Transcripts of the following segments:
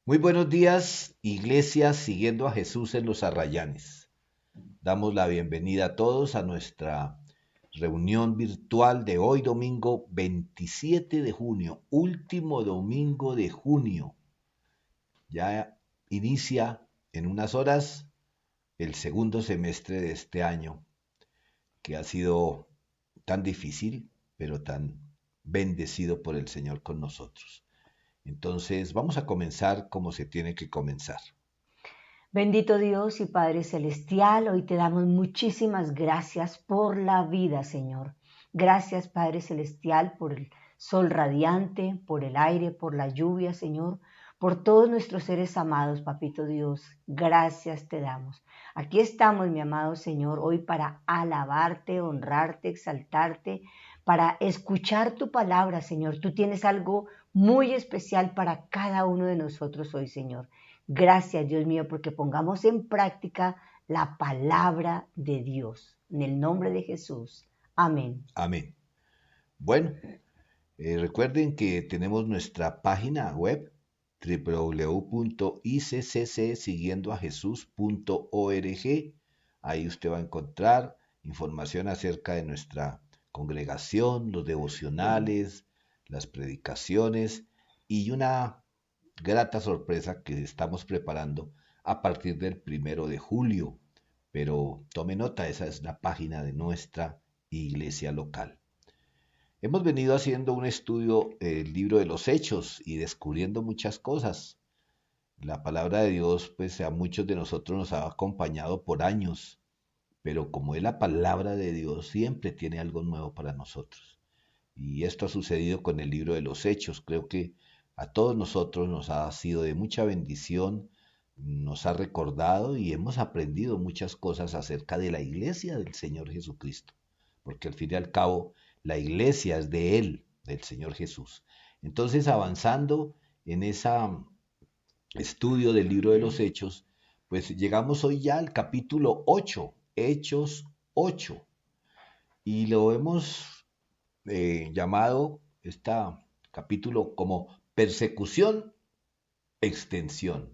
Muy buenos días, Iglesia siguiendo a Jesús en los Arrayanes. Damos la bienvenida a todos a nuestra reunión virtual de hoy domingo 27 de junio, último domingo de junio. Ya inicia en unas horas el segundo semestre de este año, que ha sido tan difícil, pero tan bendecido por el Señor con nosotros. Entonces vamos a comenzar como se tiene que comenzar. Bendito Dios y Padre Celestial, hoy te damos muchísimas gracias por la vida, Señor. Gracias, Padre Celestial, por el sol radiante, por el aire, por la lluvia, Señor, por todos nuestros seres amados, Papito Dios. Gracias te damos. Aquí estamos, mi amado Señor, hoy para alabarte, honrarte, exaltarte, para escuchar tu palabra, Señor. Tú tienes algo muy especial para cada uno de nosotros hoy, Señor. Gracias, Dios mío, porque pongamos en práctica la palabra de Dios. En el nombre de Jesús. Amén. Amén. Bueno, recuerden que tenemos nuestra página web www.icccSiguiendoaJesús.org. Ahí usted va a encontrar información acerca de nuestra congregación, los devocionales, las predicaciones y una grata sorpresa que estamos preparando a partir del 1 de julio. Pero tome nota, esa es la página de nuestra iglesia local. Hemos venido haciendo un estudio del libro de los Hechos y descubriendo muchas cosas. La palabra de Dios, pues a muchos de nosotros nos ha acompañado por años, pero como es la palabra de Dios, siempre tiene algo nuevo para nosotros. Y esto ha sucedido con el libro de los Hechos. Creo que a todos nosotros nos ha sido de mucha bendición, nos ha recordado y hemos aprendido muchas cosas acerca de la iglesia del Señor Jesucristo, porque al fin y al cabo la iglesia es de Él, del Señor Jesús. Entonces, avanzando en ese estudio del libro de los Hechos, pues llegamos hoy ya al capítulo 8, Hechos 8, y lo hemos llamado este capítulo como persecución, extensión.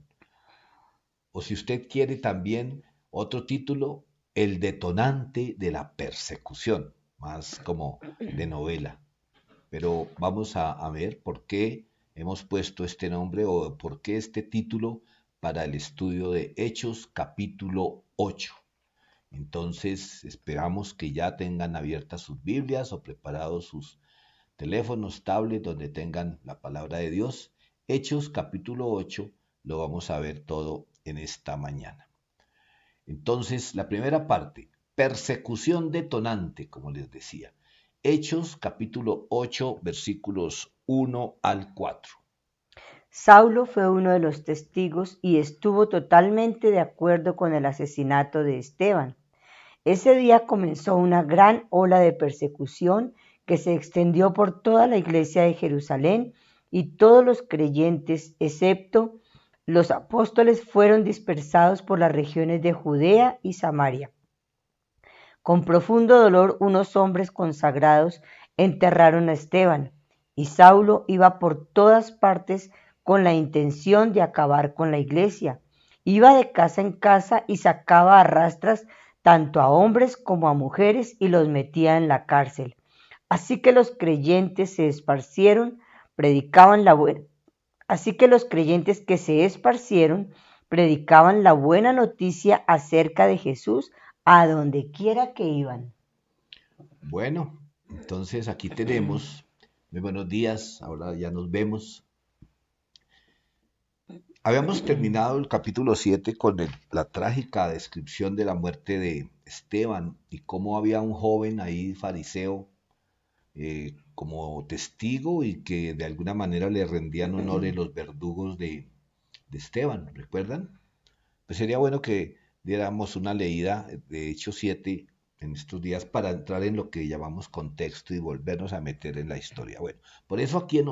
O si usted quiere también otro título, el detonante de la persecución, más como de novela. Pero vamos a ver por qué hemos puesto este nombre o por qué este título para el estudio de Hechos capítulo 8. Entonces esperamos que ya tengan abiertas sus Biblias o preparados sus teléfonos, tablets, donde tengan la palabra de Dios. Hechos capítulo 8 lo vamos a ver todo en esta mañana. Entonces, la primera parte, persecución detonante, como les decía. Hechos capítulo 8 versículos 1 al 4. Saulo fue uno de los testigos y estuvo totalmente de acuerdo con el asesinato de Esteban. Ese día comenzó una gran ola de persecución que se extendió por toda la iglesia de Jerusalén y todos los creyentes, excepto los apóstoles, fueron dispersados por las regiones de Judea y Samaria. Con profundo dolor, unos hombres consagrados enterraron a Esteban, y Saulo iba por todas partes con la intención de acabar con la iglesia. Iba de casa en casa y sacaba a rastras tanto a hombres como a mujeres y los metía en la cárcel. Así que los creyentes se esparcieron, predicaban la buena. Así que los creyentes que se esparcieron predicaban la buena noticia acerca de Jesús a donde quiera que iban. Bueno, entonces aquí tenemos, muy buenos días, ahora ya nos vemos. Habíamos terminado el capítulo 7 con la trágica descripción de la muerte de Esteban y cómo había un joven ahí fariseo como testigo y que de alguna manera le rendían honores los verdugos de Esteban, ¿recuerdan? Pues sería bueno que diéramos una leída de Hechos 7 en estos días para entrar en lo que llamamos contexto y volvernos a meter en la historia. Bueno, por eso aquí en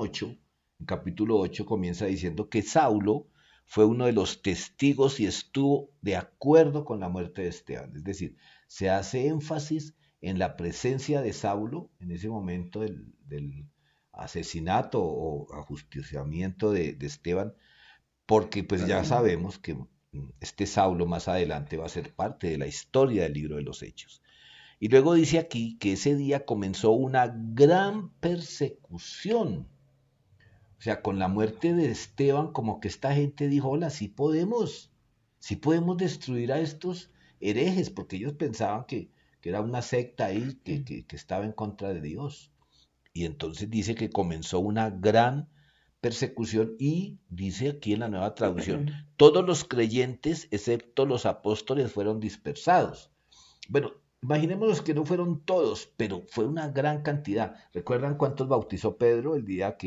capítulo 8 comienza diciendo que Saulo fue uno de los testigos y estuvo de acuerdo con la muerte de Esteban. Es decir, se hace énfasis en la presencia de Saulo en ese momento del asesinato o ajusticiamiento de Esteban, porque pues ya sabemos que este Saulo más adelante va a ser parte de la historia del libro de los Hechos. Y luego dice aquí que ese día comenzó una gran persecución. O sea, con la muerte de Esteban, como que esta gente dijo, hola, sí podemos destruir a estos herejes, porque ellos pensaban que era una secta ahí que estaba en contra de Dios. Y entonces dice que comenzó una gran persecución y dice aquí en la nueva traducción, todos los creyentes, excepto los apóstoles, fueron dispersados. Bueno, imaginémonos que no fueron todos, pero fue una gran cantidad. ¿Recuerdan cuántos bautizó Pedro el día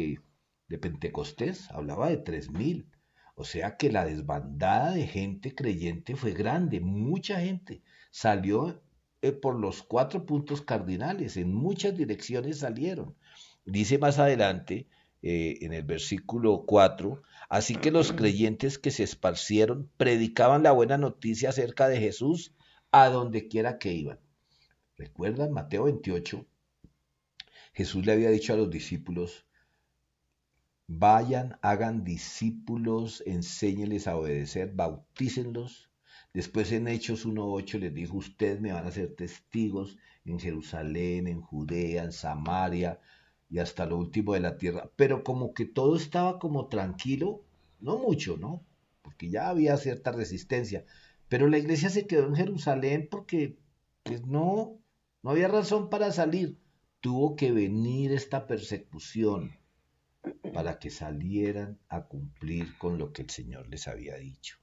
de Pentecostés? Hablaba de 3.000. O sea que la desbandada de gente creyente fue grande, mucha gente. Salió por los 4 puntos cardinales, en muchas direcciones salieron. Dice más adelante, en el versículo 4, así que los creyentes que se esparcieron predicaban la buena noticia acerca de Jesús a donde quiera que iban. ¿Recuerdan Mateo 28? Jesús le había dicho a los discípulos, vayan, hagan discípulos, enséñeles a obedecer, bautícenlos. Después en Hechos 1.8 les dijo, ustedes me van a ser testigos en Jerusalén, en Judea, en Samaria y hasta lo último de la tierra. Pero como que todo estaba como tranquilo, no mucho, ¿no? Porque ya había cierta resistencia. Pero la iglesia se quedó en Jerusalén porque pues no había razón para salir. Tuvo que venir esta persecución para que salieran a cumplir con lo que el Señor les había dicho.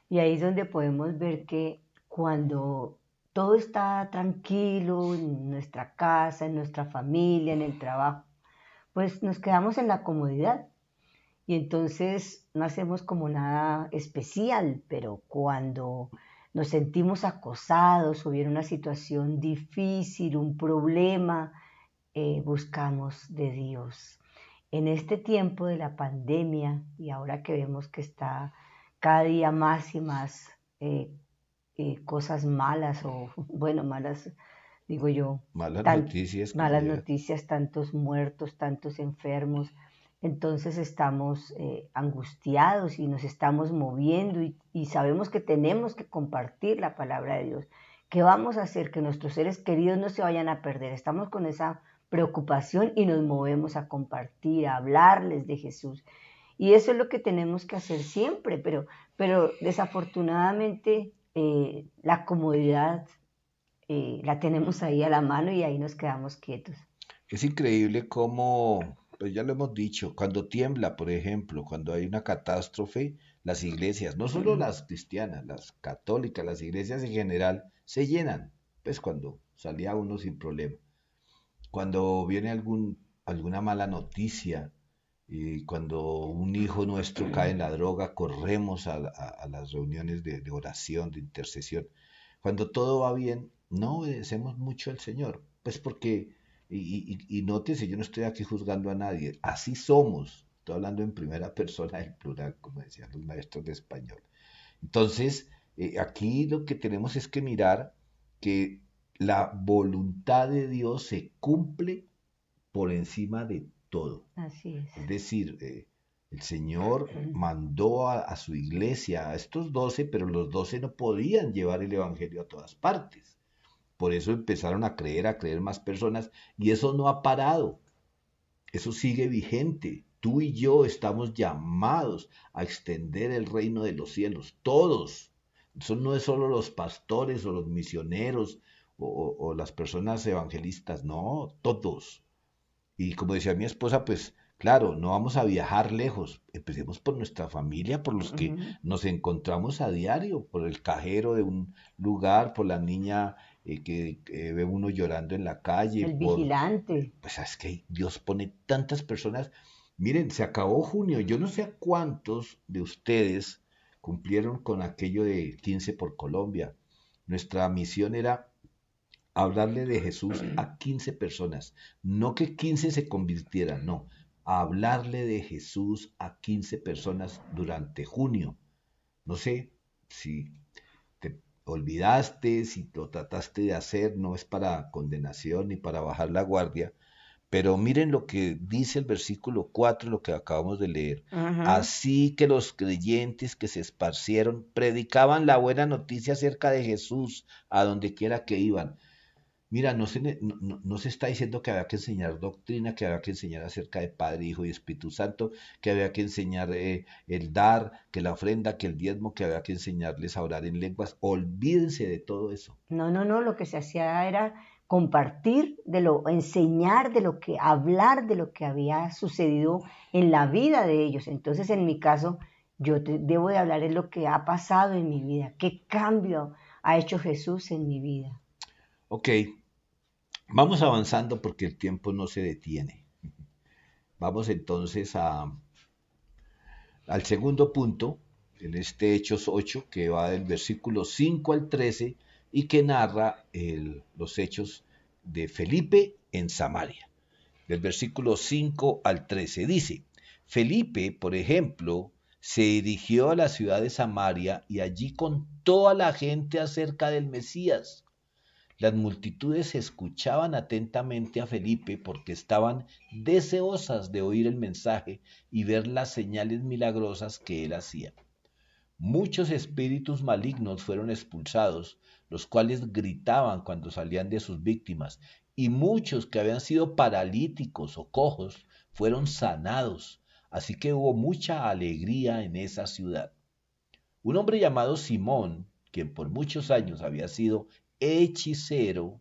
Y ahí es donde podemos ver que cuando todo está tranquilo en nuestra casa, en nuestra familia, en el trabajo, pues nos quedamos en la comodidad y entonces no hacemos como nada especial, pero cuando nos sentimos acosados o viene una situación difícil, un problema, buscamos de Dios. En este tiempo de la pandemia y ahora que vemos que está cada día más y más cosas malas o, bueno, malas, digo yo, Malas tan noticias, como malas dirán. noticias, tantos muertos, tantos enfermos. Entonces estamos angustiados y nos estamos moviendo y sabemos que tenemos que compartir la palabra de Dios. ¿Qué vamos a hacer? Que nuestros seres queridos no se vayan a perder. Estamos con esa preocupación y nos movemos a compartir, a hablarles de Jesús. Y eso es lo que tenemos que hacer siempre, pero desafortunadamente la comodidad la tenemos ahí a la mano y ahí nos quedamos quietos. Es increíble cómo, pues ya lo hemos dicho, cuando tiembla, por ejemplo, cuando hay una catástrofe, las iglesias, no solo las cristianas, las católicas, las iglesias en general, se llenan, pues cuando salía uno sin problema. Cuando viene alguna mala noticia, y cuando un hijo nuestro cae en la droga, corremos a las reuniones de oración, de intercesión. Cuando todo va bien, no obedecemos mucho al Señor, pues porque, y nótese, yo no estoy aquí juzgando a nadie, así somos, estoy hablando en primera persona del plural, como decían los maestros de español. Entonces, aquí lo que tenemos es que mirar que la voluntad de Dios se cumple por encima de todo. Así es. Es decir, el Señor mandó a su iglesia, a estos 12, pero los 12 no podían llevar el Evangelio a todas partes. Por eso empezaron a creer más personas, y eso no ha parado, eso sigue vigente. Tú y yo estamos llamados a extender el reino de los cielos, todos. Eso no es solo los pastores o los misioneros o las personas evangelistas, no, todos. Y como decía mi esposa, pues claro, no vamos a viajar lejos. Empecemos por nuestra familia, por los que nos encontramos a diario, por el cajero de un lugar, por la niña que ve uno llorando en la calle, El por... vigilante. Pues es que Dios pone tantas personas. Miren, se acabó junio. Yo no sé a cuántos de ustedes cumplieron con aquello de 15 por Colombia. Nuestra misión era hablarle de Jesús a 15 personas. No que 15 se convirtieran, no. Hablarle de Jesús a 15 personas durante junio. No sé si te olvidaste, si lo trataste de hacer, no es para condenación ni para bajar la guardia, Pero miren lo que dice el versículo 4, lo que acabamos de leer. Ujú. Así que los creyentes que se esparcieron predicaban la buena noticia acerca de Jesús a donde quiera que iban. Mira, no se está diciendo que había que enseñar doctrina, que había que enseñar acerca de Padre, Hijo y Espíritu Santo, que había que enseñar el dar, que la ofrenda, que el diezmo, que había que enseñarles a orar en lenguas. Olvídense de todo eso. No, no, no, lo que se hacía era compartir enseñar de lo que, hablar de lo que había sucedido en la vida de ellos. Entonces, en mi caso, debo de hablar de lo que ha pasado en mi vida, qué cambio ha hecho Jesús en mi vida. Ok, vamos avanzando porque el tiempo no se detiene. Vamos entonces al segundo punto, en este Hechos 8, que va del versículo 5 al 13 y que narra los hechos de Felipe en Samaria. Del versículo 5 al 13 dice, Felipe, por ejemplo, se dirigió a la ciudad de Samaria y allí contó a la gente acerca del Mesías. Las multitudes escuchaban atentamente a Felipe porque estaban deseosas de oír el mensaje y ver las señales milagrosas que él hacía. Muchos espíritus malignos fueron expulsados, los cuales gritaban cuando salían de sus víctimas, y muchos que habían sido paralíticos o cojos fueron sanados, así que hubo mucha alegría en esa ciudad. Un hombre llamado Simón, quien por muchos años había sido hechicero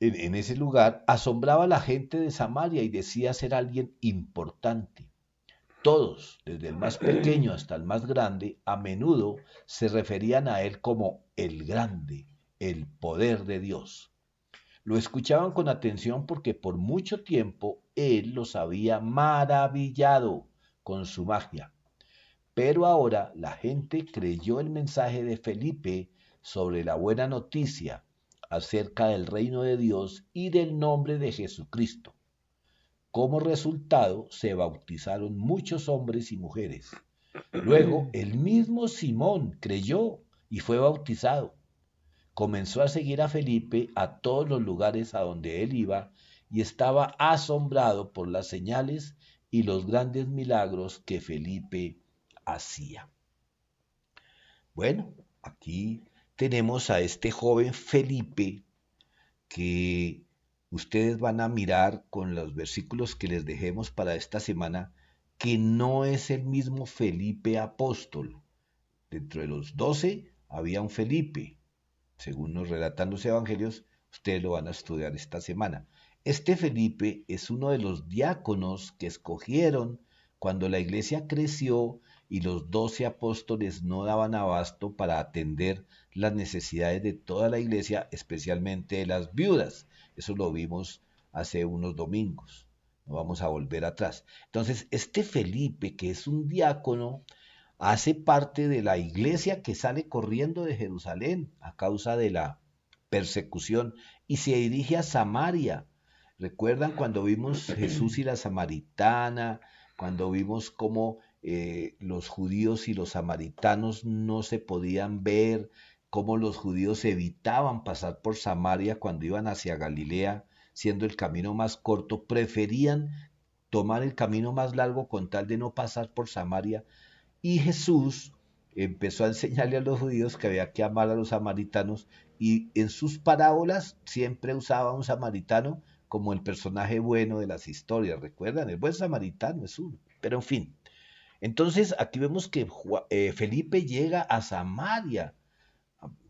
en ese lugar, asombraba a la gente de Samaria y decía ser alguien importante. Todos, desde el más pequeño hasta el más grande, a menudo se referían a él como el grande, el poder de Dios. Lo escuchaban con atención porque por mucho tiempo él los había maravillado con su magia. Pero ahora la gente creyó el mensaje de Felipe sobre la buena noticia acerca del reino de Dios y del nombre de Jesucristo. Como resultado, se bautizaron muchos hombres y mujeres. Luego, el mismo Simón creyó y fue bautizado. Comenzó a seguir a Felipe a todos los lugares a donde él iba y estaba asombrado por las señales y los grandes milagros que Felipe hacía. Bueno, aquí tenemos a este joven Felipe que ustedes van a mirar con los versículos que les dejemos para esta semana, que no es el mismo Felipe apóstol. Dentro de los 12 había un Felipe, según nos relatan los evangelios, ustedes lo van a estudiar esta semana. Este Felipe es uno de los diáconos que escogieron cuando la iglesia creció y los 12 apóstoles no daban abasto para atender las necesidades de toda la iglesia, especialmente de las viudas. Eso lo vimos hace unos domingos. No vamos a volver atrás. Entonces, este Felipe, que es un diácono, hace parte de la iglesia que sale corriendo de Jerusalén a causa de la persecución y se dirige a Samaria. ¿Recuerdan cuando vimos Jesús y la samaritana? Cuando vimos cómo los judíos y los samaritanos no se podían ver, cómo los judíos evitaban pasar por Samaria cuando iban hacia Galilea, siendo el camino más corto, preferían tomar el camino más largo con tal de no pasar por Samaria. Y Jesús empezó a enseñarle a los judíos que había que amar a los samaritanos y en sus parábolas siempre usaba a un samaritano como el personaje bueno de las historias. ¿Recuerdan? El buen samaritano es uno. Pero en fin. Entonces aquí vemos que Felipe llega a Samaria,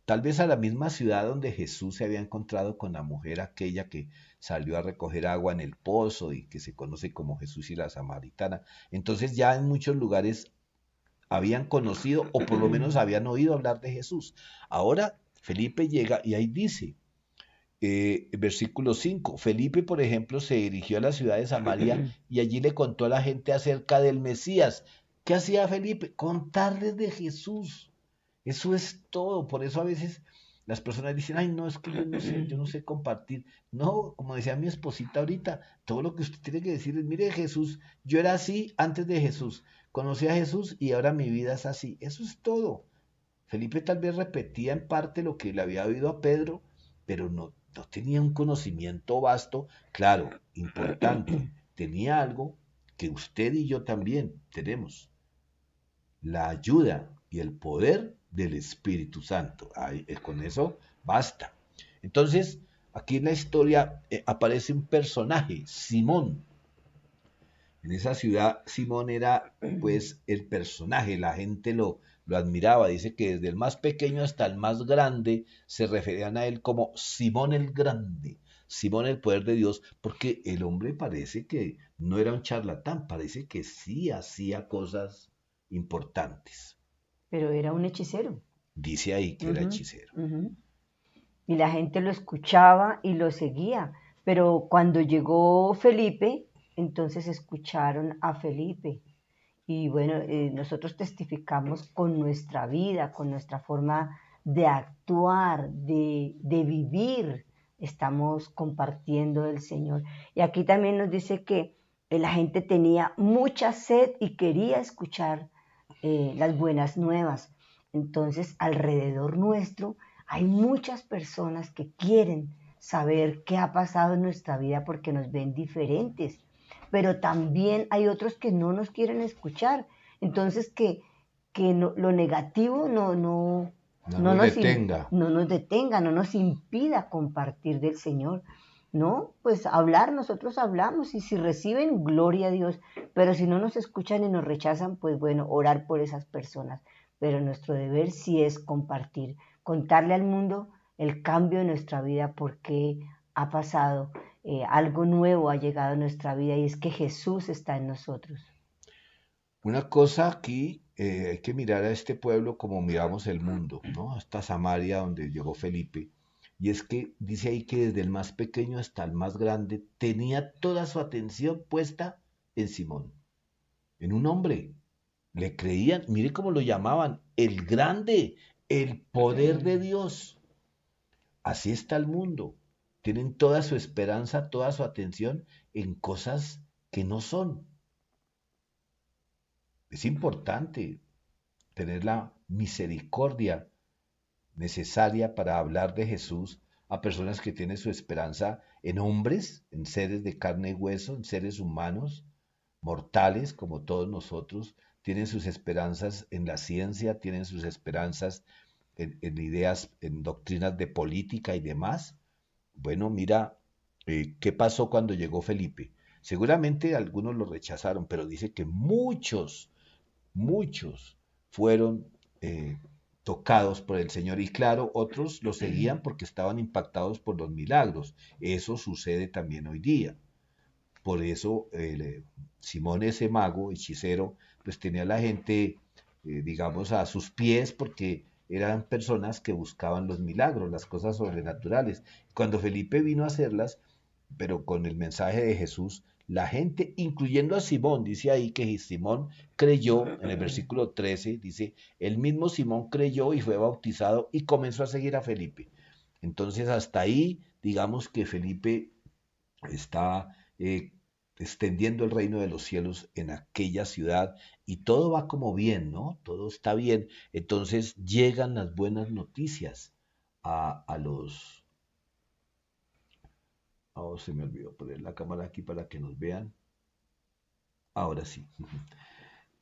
tal vez a la misma ciudad donde Jesús se había encontrado con la mujer aquella que salió a recoger agua en el pozo y que se conoce como Jesús y la samaritana. Entonces ya en muchos lugares habían conocido o por lo menos habían oído hablar de Jesús. Ahora Felipe llega y ahí dice, versículo 5, Felipe, por ejemplo, se dirigió a la ciudad de Samaria y allí le contó a la gente acerca del Mesías. ¿Qué hacía Felipe? Contarles de Jesús. Eso es todo. Por eso a veces las personas dicen, ay, no, es que yo no sé compartir. No, como decía mi esposita ahorita, todo lo que usted tiene que decir es, mire Jesús, yo era así antes de Jesús. Conocí a Jesús y ahora mi vida es así. Eso es todo. Felipe tal vez repetía en parte lo que le había oído a Pedro, pero no tenía un conocimiento vasto, claro, importante, tenía algo que usted y yo también tenemos, la ayuda y el poder del Espíritu Santo. Ay, con eso basta. Entonces, aquí en la historia aparece un personaje, Simón. En esa ciudad, Simón era pues el personaje, la gente lo admiraba. Dice que desde el más pequeño hasta el más grande se referían a él como Simón el Grande, Simón el poder de Dios, porque el hombre parece que no era un charlatán, parece que sí hacía cosas importantes. Pero era un hechicero. Dice ahí que era Ujú, hechicero. ujú. Y la gente lo escuchaba y lo seguía. Pero cuando llegó Felipe, entonces escucharon a Felipe. Y bueno, nosotros testificamos con nuestra vida, con nuestra forma de actuar, de vivir. Estamos compartiendo el Señor. Y aquí también nos dice que la gente tenía mucha sed y quería escuchar las buenas nuevas. Entonces, alrededor nuestro hay muchas personas que quieren saber qué ha pasado en nuestra vida porque nos ven diferentes, pero también hay otros que no nos quieren escuchar. Entonces, que no, lo negativo No nos detenga. no nos detenga, no nos impida compartir del Señor. No, pues hablar, nosotros hablamos y si reciben, gloria a Dios, pero si no nos escuchan y nos rechazan, pues bueno, orar por esas personas. Pero nuestro deber sí es compartir, contarle al mundo el cambio en nuestra vida, porque ha pasado, algo nuevo ha llegado a nuestra vida y es que Jesús está en nosotros. Una cosa aquí, hay que mirar a este pueblo como miramos el mundo, ¿no? Hasta Samaria, donde llegó Felipe. Y es que dice ahí que desde el más pequeño hasta el más grande tenía toda su atención puesta en Simón, en un hombre. Le creían, mire cómo lo llamaban, el grande, el poder de Dios. Así está el mundo. Tienen toda su esperanza, toda su atención en cosas que no son. Es importante tener la misericordia necesaria para hablar de Jesús a personas que tienen su esperanza en hombres, en seres de carne y hueso, en seres humanos, mortales como todos nosotros, tienen sus esperanzas en la ciencia, tienen sus esperanzas en ideas, en doctrinas de política y demás. Bueno, mira, ¿qué pasó cuando llegó Felipe? Seguramente algunos lo rechazaron, pero dice que muchos fueron tocados por el Señor y claro, otros lo seguían porque estaban impactados por los milagros. Eso sucede también hoy día. Por eso Simón ese mago, hechicero, pues tenía a la gente, digamos, a sus pies porque eran personas que buscaban los milagros, las cosas sobrenaturales. Cuando Felipe vino a hacerlas, pero con el mensaje de Jesús, la gente, incluyendo a Simón, dice ahí que Simón creyó, en el versículo 13, dice, el mismo Simón creyó y fue bautizado y comenzó a seguir a Felipe. Entonces, hasta ahí, digamos que Felipe está extendiendo el reino de los cielos en aquella ciudad y todo va como bien, ¿no? Todo está bien. Entonces llegan las buenas noticias a los... Oh, se me olvidó poner la cámara aquí para que nos vean. Ahora sí.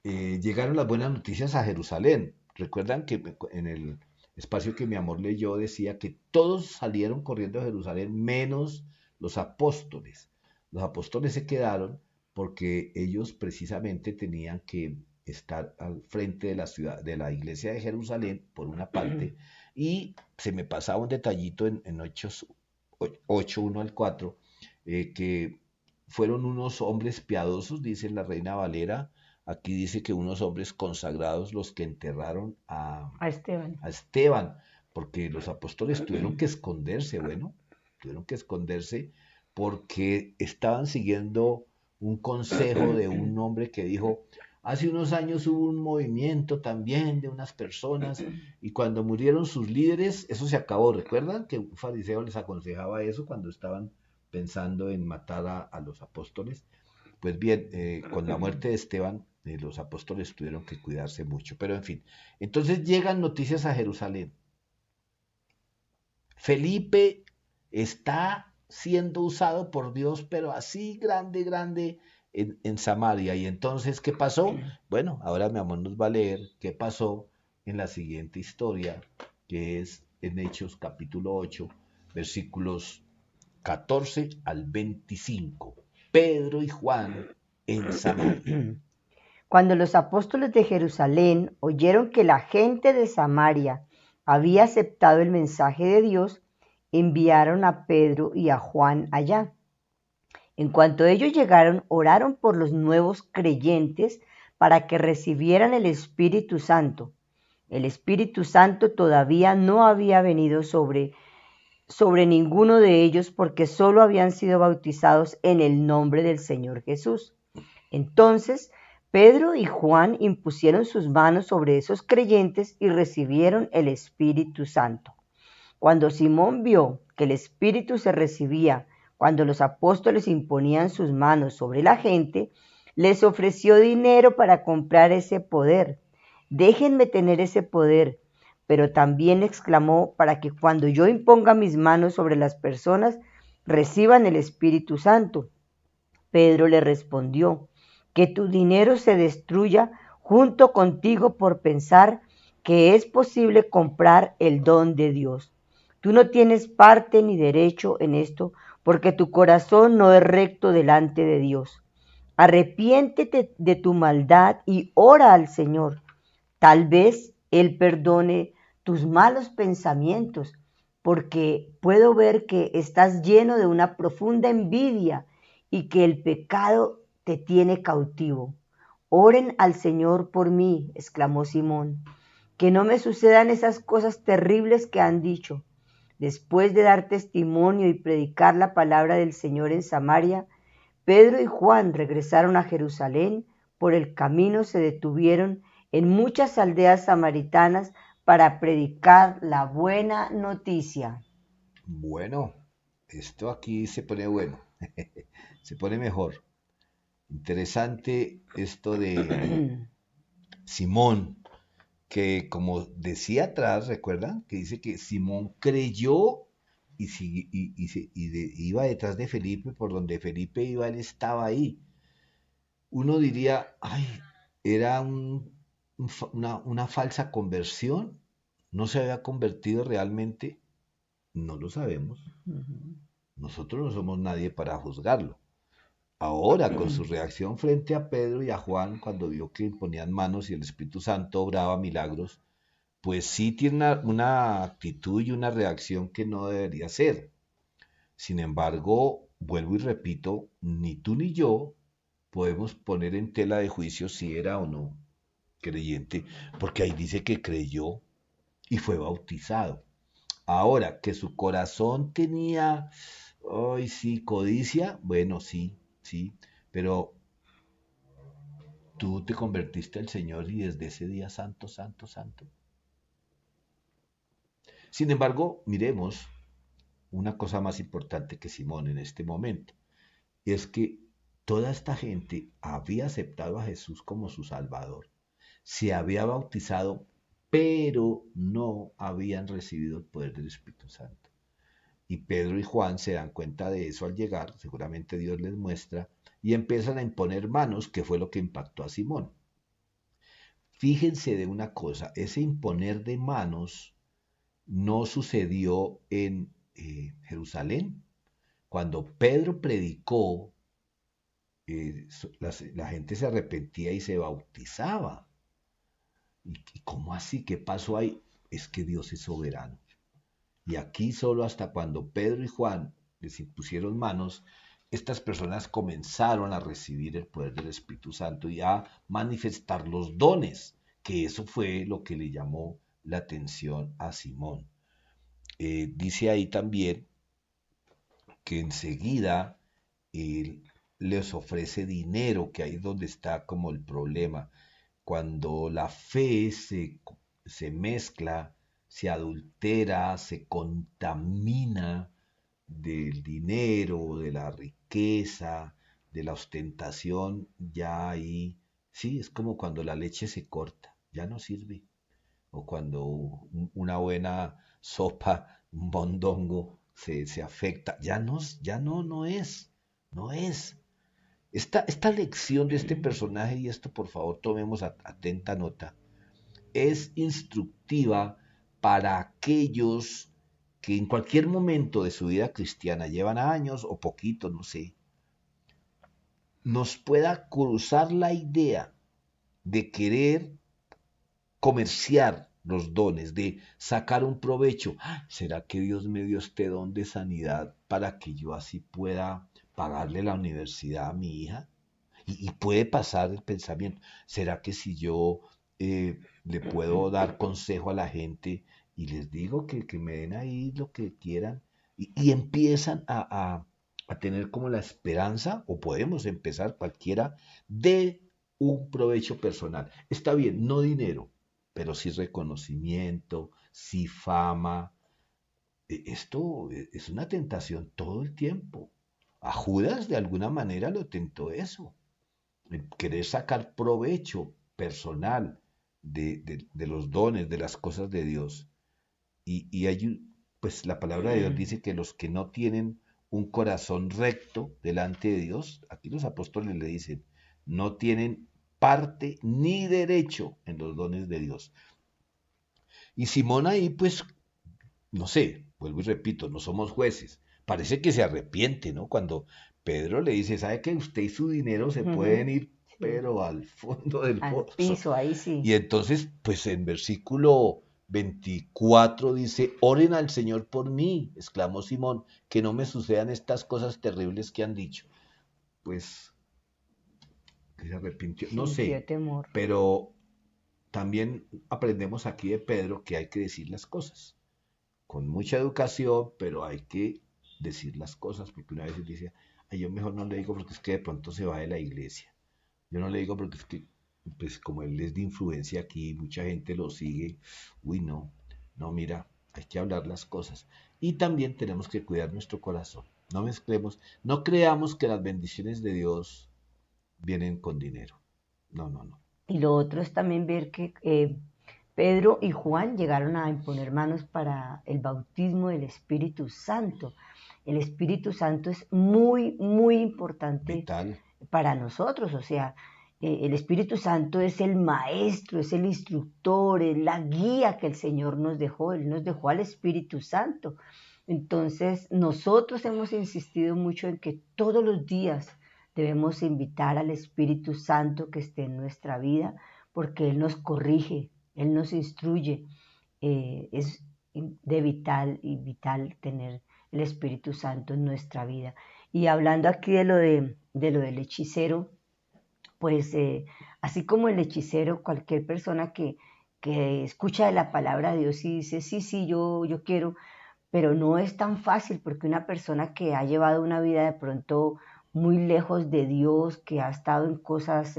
Llegaron las buenas noticias a Jerusalén. Recuerdan que en el espacio que mi amor leyó decía que todos salieron corriendo a Jerusalén menos los apóstoles. Los apóstoles se quedaron porque ellos precisamente tenían que estar al frente de la ciudad, de la iglesia de Jerusalén, por una parte, y se me pasaba un detallito en 8, 1 al 4, que fueron unos hombres piadosos, dice la Reina Valera. Aquí dice que unos hombres consagrados los que enterraron A Esteban. a Esteban, porque los apóstoles tuvieron que esconderse, bueno, tuvieron que esconderse porque estaban siguiendo un consejo de un hombre que dijo, hace unos años hubo un movimiento también de unas personas y cuando murieron sus líderes, eso se acabó. ¿Recuerdan que un fariseo les aconsejaba eso cuando estaban pensando en matar a los apóstoles? Pues bien, con la muerte de Esteban, los apóstoles tuvieron que cuidarse mucho. Pero en fin, entonces llegan noticias a Jerusalén. Felipe está siendo usado por Dios, pero así grande, grande en Samaria. Y entonces, ¿qué pasó? Bueno, ahora mi amor nos va a leer qué pasó en la siguiente historia, que es en Hechos capítulo 8, versículos 14 al 25. Pedro y Juan en Samaria. Cuando los apóstoles de Jerusalén oyeron que la gente de Samaria había aceptado el mensaje de Dios, enviaron a Pedro y a Juan allá. En cuanto ellos llegaron, oraron por los nuevos creyentes para que recibieran el Espíritu Santo. El Espíritu Santo todavía no había venido sobre ninguno de ellos porque solo habían sido bautizados en el nombre del Señor Jesús. Entonces Pedro y Juan impusieron sus manos sobre esos creyentes y recibieron el Espíritu Santo. Cuando Simón vio que el Espíritu se recibía cuando los apóstoles imponían sus manos sobre la gente, les ofreció dinero para comprar ese poder. Déjenme tener ese poder. Pero también exclamó, para que cuando yo imponga mis manos sobre las personas, reciban el Espíritu Santo. Pedro le respondió, que tu dinero se destruya junto contigo por pensar que es posible comprar el don de Dios. Tú no tienes parte ni derecho en esto porque tu corazón no es recto delante de Dios. Arrepiéntete de tu maldad y ora al Señor. Tal vez Él perdone tus malos pensamientos, porque puedo ver que estás lleno de una profunda envidia y que el pecado te tiene cautivo. Oren al Señor por mí, exclamó Simón, que no me sucedan esas cosas terribles que han dicho. Después de dar testimonio y predicar la palabra del Señor en Samaria, Pedro y Juan regresaron a Jerusalén. Por el camino se detuvieron en muchas aldeas samaritanas para predicar la buena noticia. Bueno, esto aquí se pone bueno, se pone mejor. Interesante esto de Simón, que como decía atrás, ¿recuerdan? Que dice que Simón creyó iba detrás de Felipe, por donde Felipe iba, él estaba ahí. Uno diría, ay, era una falsa conversión, no se había convertido realmente, no lo sabemos. Nosotros no somos nadie para juzgarlo. Ahora, con su reacción frente a Pedro y a Juan, cuando vio que imponían manos y el Espíritu Santo obraba milagros, pues sí tiene una actitud y una reacción que no debería ser. Sin embargo, vuelvo y repito, ni tú ni yo podemos poner en tela de juicio si era o no creyente, porque ahí dice que creyó y fue bautizado. Ahora, que su corazón tenía, ay, sí, codicia, bueno, sí, sí, pero tú te convertiste al Señor y desde ese día santo, santo, santo. Sin embargo, miremos una cosa más importante que Simón en este momento, y es que toda esta gente había aceptado a Jesús como su Salvador, se había bautizado, pero no habían recibido el poder del Espíritu Santo. Y Pedro y Juan se dan cuenta de eso al llegar, seguramente Dios les muestra, y empiezan a imponer manos, que fue lo que impactó a Simón. Fíjense de una cosa, ese imponer de manos no sucedió en Jerusalén. Cuando Pedro predicó, la gente se arrepentía y se bautizaba. ¿Y cómo así? ¿Qué pasó ahí? Es que Dios es soberano. Y aquí solo hasta cuando Pedro y Juan les impusieron manos, estas personas comenzaron a recibir el poder del Espíritu Santo y a manifestar los dones, que eso fue lo que le llamó la atención a Simón. Dice ahí también que enseguida él les ofrece dinero, que ahí es donde está como el problema. Cuando la fe se mezcla, se adultera, se contamina del dinero, de la riqueza, de la ostentación, ya ahí, sí, es como cuando la leche se corta, ya no sirve. O cuando una buena sopa, un mondongo, se afecta. No es, no es. Esta lección de este personaje, y esto por favor tomemos atenta nota, es instructiva para aquellos que en cualquier momento de su vida cristiana, llevan años o poquito, no sé, nos pueda cruzar la idea de querer comerciar los dones, de sacar un provecho. ¿Será que Dios me dio este don de sanidad para que yo así pueda pagarle la universidad a mi hija? Y puede pasar el pensamiento, ¿será que si yo le puedo dar consejo a la gente y les digo que me den ahí lo que quieran? Y empiezan a tener como la esperanza, o podemos empezar cualquiera, de un provecho personal. Está bien, no dinero, pero sí reconocimiento, sí fama. Esto es una tentación todo el tiempo. A Judas de alguna manera lo tentó eso, querer sacar provecho personal de los dones, de las cosas de Dios. Y hay, pues la palabra de Dios dice que los que no tienen un corazón recto delante de Dios, aquí los apóstoles le dicen, no tienen parte ni derecho en los dones de Dios. Y Simón ahí, pues, no sé, vuelvo y repito, no somos jueces. Parece que se arrepiente, ¿no? Cuando Pedro le dice, ¿sabe que usted y su dinero se pueden ir, Sí, pero al fondo del al pozo? piso, ahí sí. Y entonces, pues en versículo 24 dice, oren al Señor por mí, exclamó Simón, que no me sucedan estas cosas terribles que han dicho. Pues, que se arrepintió, no Sintió sé, temor. pero también aprendemos aquí de Pedro que hay que decir las cosas con mucha educación, pero hay que decir las cosas, porque una vez él dice, ay, yo mejor no le digo porque es que de pronto se va de la iglesia. Yo no le digo porque es que, pues como él es de influencia aquí, mucha gente lo sigue. Uy, no, no, mira, hay que hablar las cosas. Y también tenemos que cuidar nuestro corazón. No mezclemos, no creamos que las bendiciones de Dios vienen con dinero. No, no, no. Y lo otro es también ver que Pedro y Juan llegaron a imponer manos para el bautismo del Espíritu Santo. El Espíritu Santo es muy, muy importante Vital. para nosotros, o sea, el Espíritu Santo es el maestro, es el instructor, es la guía que el Señor nos dejó, Él nos dejó al Espíritu Santo. Entonces, nosotros hemos insistido mucho en que todos los días debemos invitar al Espíritu Santo que esté en nuestra vida, porque Él nos corrige, Él nos instruye. Es de vital y vital tener el Espíritu Santo en nuestra vida. Y hablando aquí de lo del hechicero, pues así como el hechicero, cualquier persona que escucha de la palabra de Dios y dice, sí, sí, yo quiero, pero no es tan fácil porque una persona que ha llevado una vida de pronto muy lejos de Dios, que ha estado en cosas,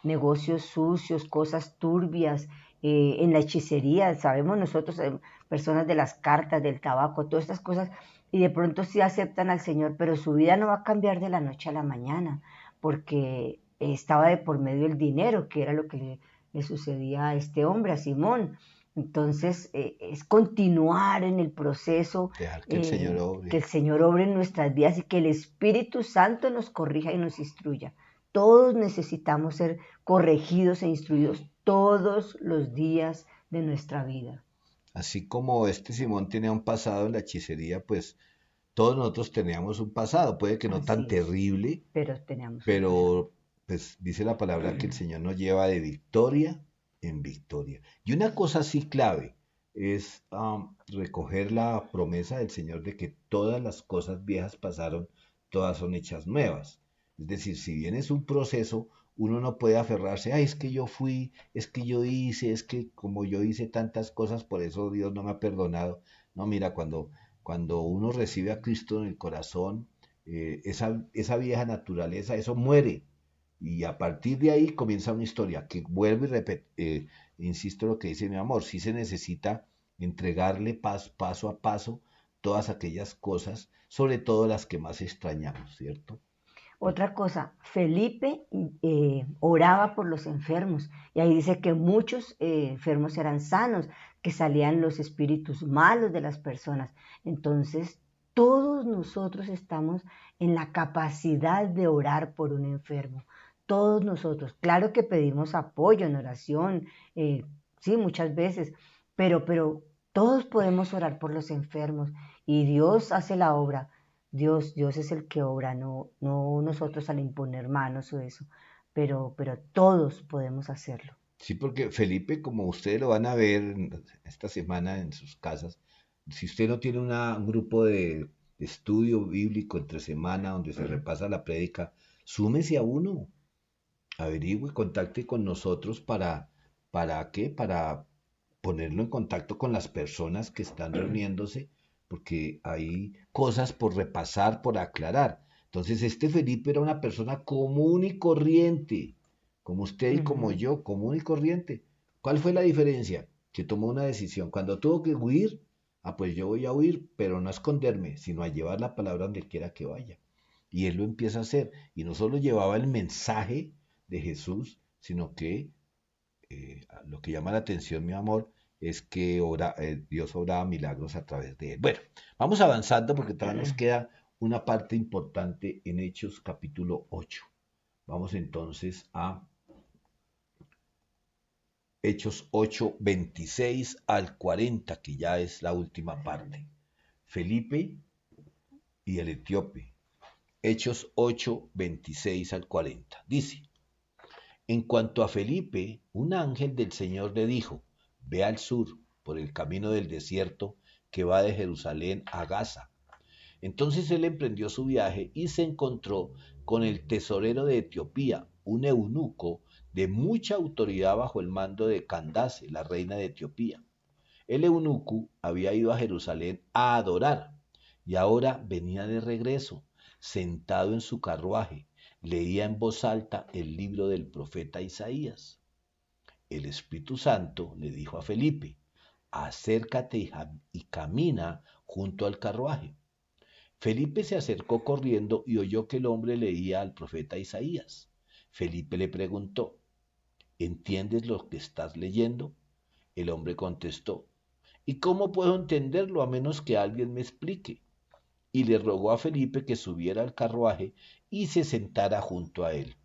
negocios sucios, cosas turbias, en la hechicería, sabemos nosotros, personas de las cartas, del tabaco, todas estas cosas, y de pronto sí aceptan al Señor, pero su vida no va a cambiar de la noche a la mañana, porque estaba de por medio el dinero, que era lo que le sucedía a este hombre, a Simón. Entonces, es continuar en el proceso, Dejar que el Señor que obre. el Señor obre en nuestras vidas y que el Espíritu Santo nos corrija y nos instruya. Todos necesitamos ser corregidos e instruidos todos los días de nuestra vida. Así como este Simón tenía un pasado en la hechicería, pues todos nosotros teníamos un pasado, puede que no tan Así es, terrible, pero tenemos un pasado. pero pues dice la palabra que el Señor nos lleva de victoria en victoria. Y una cosa así clave es recoger la promesa del Señor de que todas las cosas viejas pasaron, todas son hechas nuevas. Es decir, si bien es un proceso, uno no puede aferrarse, ay, es que yo fui, es que yo hice, es que como yo hice tantas cosas, por eso Dios no me ha perdonado. No, mira, cuando uno recibe a Cristo en el corazón, esa vieja naturaleza, eso muere. Y a partir de ahí comienza una historia que vuelve y repite, insisto lo que dice mi amor, sí se necesita entregarle paso a paso todas aquellas cosas, sobre todo las que más extrañamos, ¿cierto? Otra cosa, Felipe oraba por los enfermos y ahí dice que muchos enfermos eran sanos, que salían los espíritus malos de las personas. Entonces, todos nosotros estamos en la capacidad de orar por un enfermo. Todos nosotros. Claro que pedimos apoyo en oración, sí, muchas veces, pero todos podemos orar por los enfermos y Dios hace la obra. Dios es el que obra, no nosotros al imponer manos o eso, pero todos podemos hacerlo. Sí, porque Felipe, como ustedes lo van a ver esta semana en sus casas, si usted no tiene un grupo de estudio bíblico entre semana donde se repasa la prédica, súmese a uno, averigüe, contacte con nosotros ¿para qué? Para ponerlo en contacto con las personas que están reuniéndose, porque hay cosas por repasar, por aclarar. Entonces, este Felipe era una persona común y corriente, como usted y como Ujú. yo, común y corriente. ¿Cuál fue la diferencia? Que tomó una decisión. Cuando tuvo que huir, pues yo voy a huir, pero no a esconderme, sino a llevar la palabra donde quiera que vaya. Y él lo empieza a hacer. Y no solo llevaba el mensaje de Jesús, sino que lo que llama la atención, mi amor, es que Dios obraba milagros a través de él. Bueno, vamos avanzando porque todavía nos queda una parte importante en Hechos capítulo 8. Vamos entonces a Hechos 8, 26 al 40, que ya es la última parte. Felipe y el etíope. Hechos 8, 26 al 40. Dice, en cuanto a Felipe, un ángel del Señor le dijo, ve al sur, por el camino del desierto que va de Jerusalén a Gaza. Entonces él emprendió su viaje y se encontró con el tesorero de Etiopía, un eunuco de mucha autoridad bajo el mando de Candace, la reina de Etiopía. El eunuco había ido a Jerusalén a adorar y ahora venía de regreso, sentado en su carruaje, leía en voz alta el libro del profeta Isaías. El Espíritu Santo le dijo a Felipe, acércate y camina junto al carruaje. Felipe se acercó corriendo y oyó que el hombre leía al profeta Isaías. Felipe le preguntó, ¿entiendes lo que estás leyendo? El hombre contestó, ¿y cómo puedo entenderlo a menos que alguien me explique? Y le rogó a Felipe que subiera al carruaje y se sentara junto a él.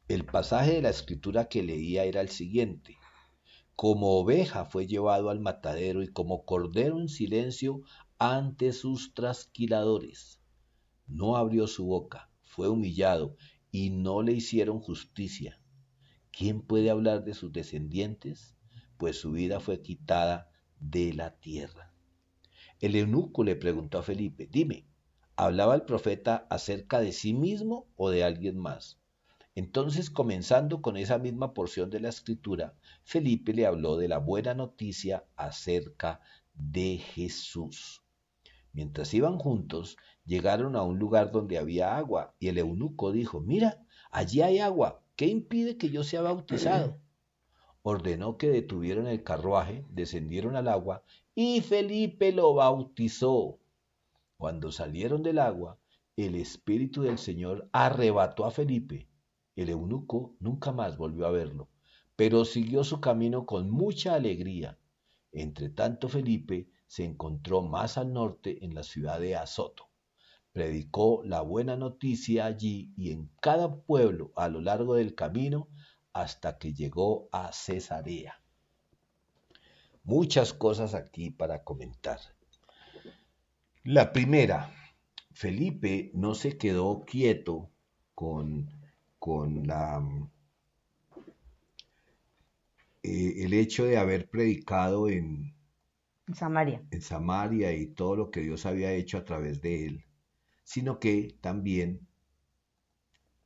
El pasaje de la escritura que leía era el siguiente. Como oveja fue llevado al matadero y como cordero en silencio ante sus trasquiladores. No abrió su boca, fue humillado y no le hicieron justicia. ¿Quién puede hablar de sus descendientes? Pues su vida fue quitada de la tierra. El eunuco le preguntó a Felipe, dime, ¿hablaba el profeta acerca de sí mismo o de alguien más? Entonces, comenzando con esa misma porción de la escritura, Felipe le habló de la buena noticia acerca de Jesús. Mientras iban juntos, llegaron a un lugar donde había agua, y el eunuco dijo, mira, allí hay agua, ¿qué impide que yo sea bautizado? Ordenó que detuvieran el carruaje, descendieron al agua, y Felipe lo bautizó. Cuando salieron del agua, el Espíritu del Señor arrebató a Felipe. El eunuco nunca más volvió a verlo, pero siguió su camino con mucha alegría. Entre tanto, Felipe se encontró más al norte en la ciudad de Azoto. Predicó la buena noticia allí y en cada pueblo a lo largo del camino hasta que llegó a Cesarea. Muchas cosas aquí para comentar. La primera, Felipe no se quedó quieto con, con el hecho de haber predicado Samaria. en Samaria y todo lo que Dios había hecho a través de él, sino que también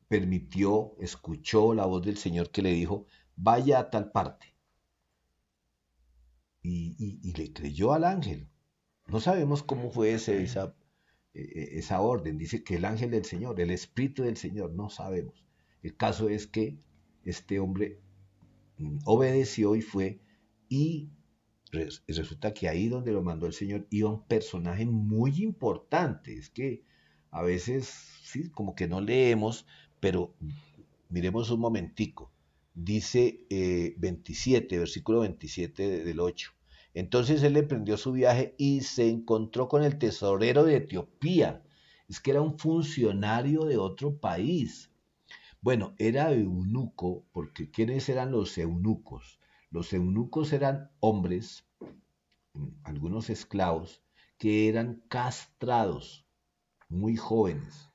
permitió, escuchó la voz del Señor que le dijo, vaya a tal parte. Y le creyó al ángel. No sabemos cómo fue esa orden. Dice que el ángel del Señor, el Espíritu del Señor, no sabemos. El caso es que este hombre obedeció y fue, y resulta que ahí donde lo mandó el Señor iba un personaje muy importante. Es que a veces, sí, como que no leemos, pero miremos un momentico. Dice 27, versículo 27 del 8. Entonces él emprendió su viaje y se encontró con el tesorero de Etiopía. Es que era un funcionario de otro país. Bueno, era eunuco, porque ¿quiénes eran los eunucos? Los eunucos eran hombres, algunos esclavos, que eran castrados muy jóvenes,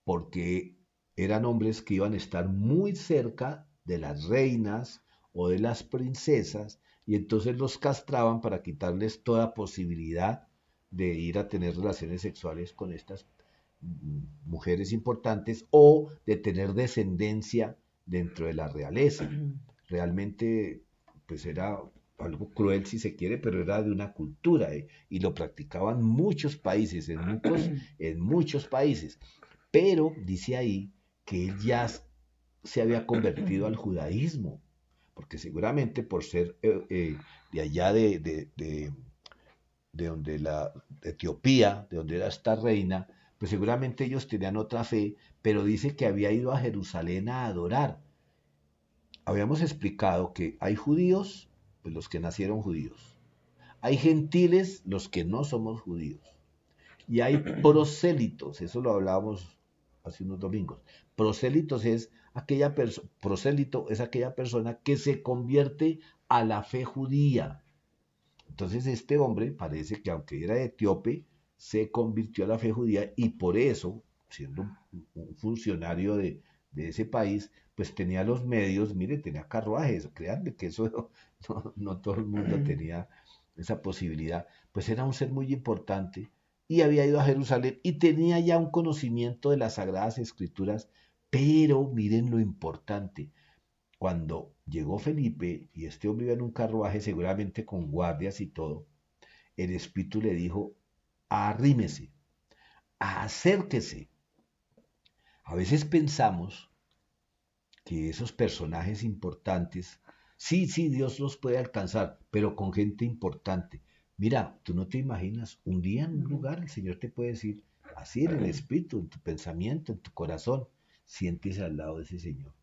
porque eran hombres que iban a estar muy cerca de las reinas o de las princesas, y entonces los castraban para quitarles toda posibilidad de ir a tener relaciones sexuales con estas mujeres importantes o de tener descendencia dentro de la realeza. Realmente, pues era algo cruel si se quiere, pero era de una cultura, y lo practicaban muchos países, en muchos países. Pero dice ahí que él ya se había convertido al judaísmo, porque seguramente por ser de allá de donde de Etiopía, de donde era esta reina, pues seguramente ellos tenían otra fe, pero dice que había ido a Jerusalén a adorar. Habíamos explicado que hay judíos, pues los que nacieron judíos. Hay gentiles, los que no somos judíos. Y hay prosélitos, eso lo hablábamos hace unos domingos. Prosélitos es prosélito es aquella persona que se convierte a la fe judía. Entonces este hombre parece que aunque era etíope, se convirtió a la fe judía y por eso, siendo un funcionario de ese país, pues tenía los medios, mire, tenía carruajes, créanme que eso no todo el mundo tenía esa posibilidad, pues era un ser muy importante y había ido a Jerusalén y tenía ya un conocimiento de las Sagradas Escrituras, pero miren lo importante, cuando llegó Felipe y este hombre iba en un carruaje, seguramente con guardias y todo, el Espíritu le dijo, arrímese, acérquese. A veces pensamos que esos personajes importantes, sí, sí, Dios los puede alcanzar, pero con gente importante. Mira, tú no te imaginas, un día en un lugar el Señor te puede decir, así en el Espíritu, en tu pensamiento, en tu corazón, siéntese al lado de ese Señor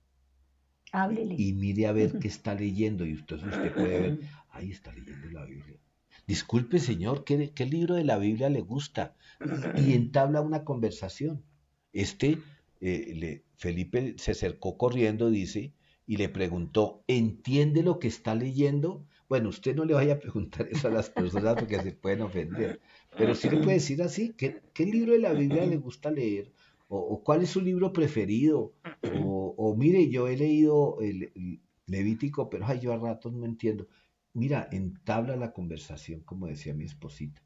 Háblele. y mire a ver qué está leyendo. Y entonces usted puede ver, ahí está leyendo la Biblia. Disculpe, señor, ¿qué libro de la Biblia le gusta? Y entabla una conversación. Felipe se acercó corriendo, dice, y le preguntó, ¿entiende lo que está leyendo? Bueno, usted no le vaya a preguntar eso a las personas porque se pueden ofender, pero sí le puede decir así, ¿qué libro de la Biblia le gusta leer? O ¿cuál es su libro preferido? O mire, yo he leído el Levítico, pero ay, yo a ratos no entiendo. Mira, entabla la conversación, como decía mi esposita.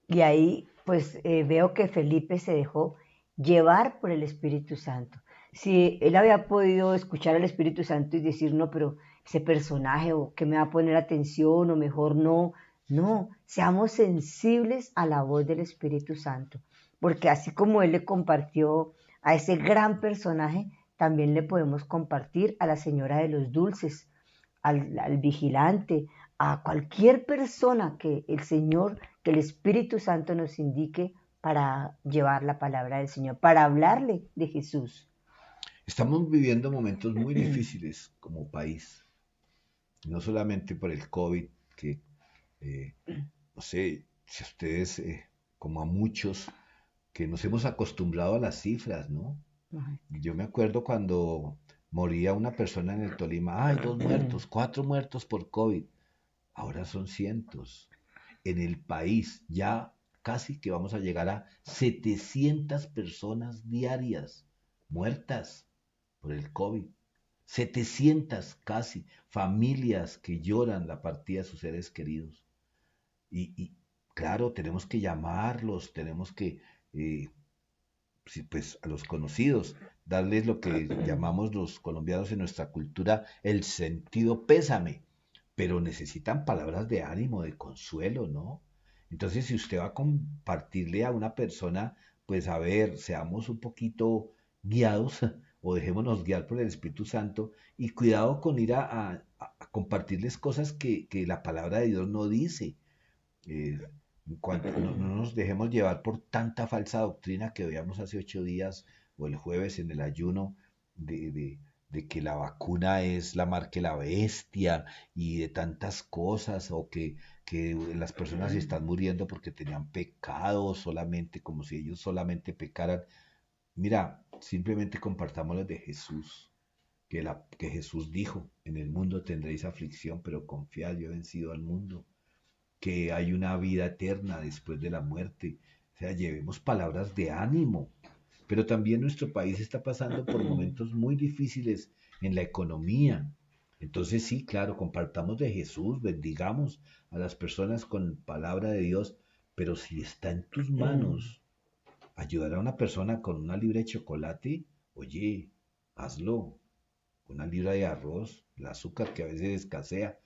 Y ahí pues veo que Felipe se dejó llevar por el Espíritu Santo. Si él había podido escuchar al Espíritu Santo y decir, no, pero ese personaje o que me va a poner atención o mejor no, no, seamos sensibles a la voz del Espíritu Santo, porque así como él le compartió a ese gran personaje, también le podemos compartir a la señora de los dulces, al vigilante, a cualquier persona que el Señor, que el Espíritu Santo nos indique para llevar la palabra del Señor, para hablarle de Jesús. Estamos viviendo momentos muy difíciles como país, no solamente por el COVID, que eh, no sé si a ustedes, como a muchos, que nos hemos acostumbrado a las cifras, ¿no? Yo me acuerdo cuando moría una persona en el Tolima, ay, 2 muertos, 4 muertos por COVID, ahora son cientos. En el país ya casi que vamos a llegar a 700 personas diarias muertas por el COVID. 700 casi familias que lloran la partida de sus seres queridos. Y claro, tenemos que llamarlos, tenemos que, pues a los conocidos, darles lo que llamamos los colombianos en nuestra cultura el sentido pésame, pero necesitan palabras de ánimo, de consuelo, ¿no? Entonces, si usted va a compartirle a una persona, pues a ver, seamos un poquito guiados o dejémonos guiar por el Espíritu Santo y cuidado con ir a compartirles cosas que la palabra de Dios no dice. Eh, no nos dejemos llevar por tanta falsa doctrina que veíamos hace 8 días o el jueves en el ayuno de, de, de que la vacuna es la marca de la bestia y de tantas cosas, o que las personas están muriendo porque tenían pecado solamente, como si ellos solamente pecaran. Mira, simplemente compartámoslo de Jesús, que Jesús dijo, en el mundo tendréis aflicción, pero confiad, yo he vencido al mundo, que hay una vida eterna después de la muerte. O sea, llevemos palabras de ánimo. Pero también nuestro país está pasando por momentos muy difíciles en la economía. Entonces sí, claro, compartamos de Jesús, bendigamos a las personas con palabra de Dios, pero si está en tus manos ayudar a una persona con una libra de chocolate, oye, hazlo. Una libra de arroz, el azúcar que a veces escasea.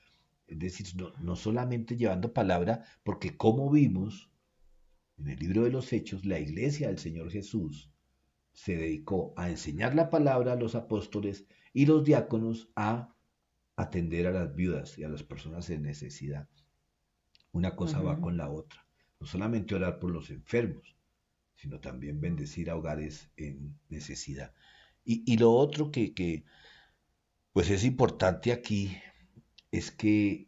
Es decir, no solamente llevando palabra, porque como vimos en el libro de los Hechos, la iglesia del Señor Jesús se dedicó a enseñar la palabra a los apóstoles y los diáconos a atender a las viudas y a las personas en necesidad. Una cosa va Ujú. con la otra. No solamente orar por los enfermos, sino también bendecir a hogares en necesidad. Y lo otro que pues es importante aquí es que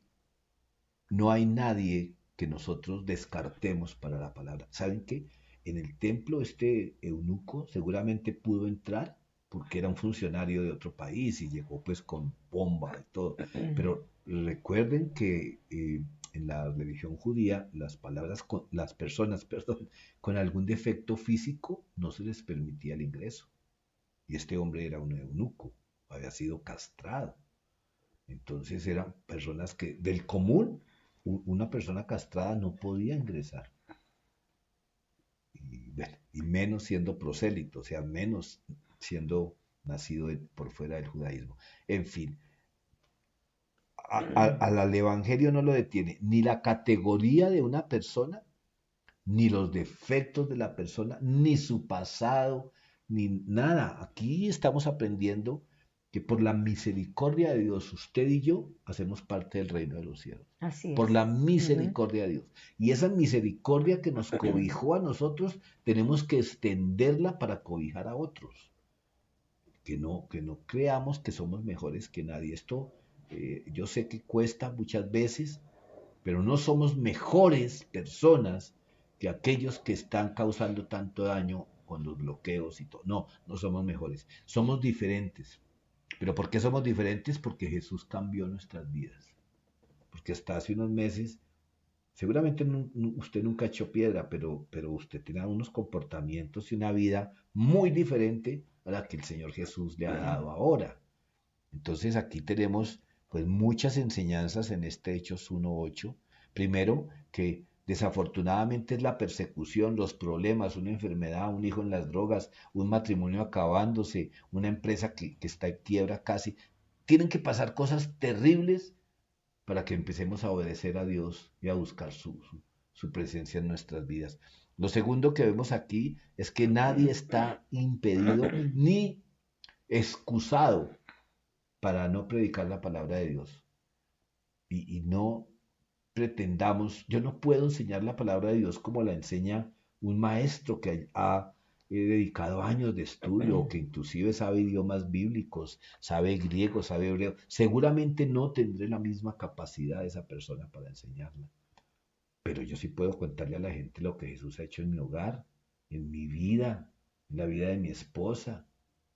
no hay nadie que nosotros descartemos para la palabra. ¿Saben qué? En el templo este eunuco seguramente pudo entrar porque era un funcionario de otro país y llegó pues con bomba y todo. Pero recuerden que en la religión judía las personas, perdón, con algún defecto físico no se les permitía el ingreso. Y este hombre era un eunuco, había sido castrado. Entonces eran personas que del común, una persona castrada no podía ingresar. Y, bueno, y menos siendo prosélito, o sea, menos siendo nacido por fuera del judaísmo. En fin, al evangelio no lo detiene ni la categoría de una persona, ni los defectos de la persona, ni su pasado, ni nada. Aquí estamos aprendiendo que por la misericordia de Dios, usted y yo hacemos parte del reino de los cielos. Así Por es. la Ujú. misericordia de Dios. Y esa misericordia que nos cobijó a nosotros, tenemos que extenderla para cobijar a otros. Que no creamos que somos mejores que nadie. Esto yo sé que cuesta muchas veces, pero no somos mejores personas que aquellos que están causando tanto daño con los bloqueos y todo. No, no somos mejores. Somos diferentes. ¿Pero por qué somos diferentes? Porque Jesús cambió nuestras vidas. Porque hasta hace unos meses, seguramente usted nunca echó piedra, pero usted tiene unos comportamientos y una vida muy diferente a la que el Señor Jesús le ha dado ahora. Entonces aquí tenemos pues muchas enseñanzas en este Hechos 1.8. Primero, que desafortunadamente es la persecución, los problemas, una enfermedad, un hijo en las drogas, un matrimonio acabándose, una empresa que está en quiebra casi. Tienen que pasar cosas terribles para que empecemos a obedecer a Dios y a buscar su presencia en nuestras vidas. Lo segundo que vemos aquí es que nadie está impedido ni excusado para no predicar la palabra de Dios. Y no pretendamos, yo no puedo enseñar la palabra de Dios como la enseña un maestro que ha dedicado años de estudio, o que inclusive sabe idiomas bíblicos, sabe griego, sabe hebreo. Seguramente no tendré la misma capacidad de esa persona para enseñarla. Pero yo sí puedo contarle a la gente lo que Jesús ha hecho en mi hogar, en mi vida, en la vida de mi esposa,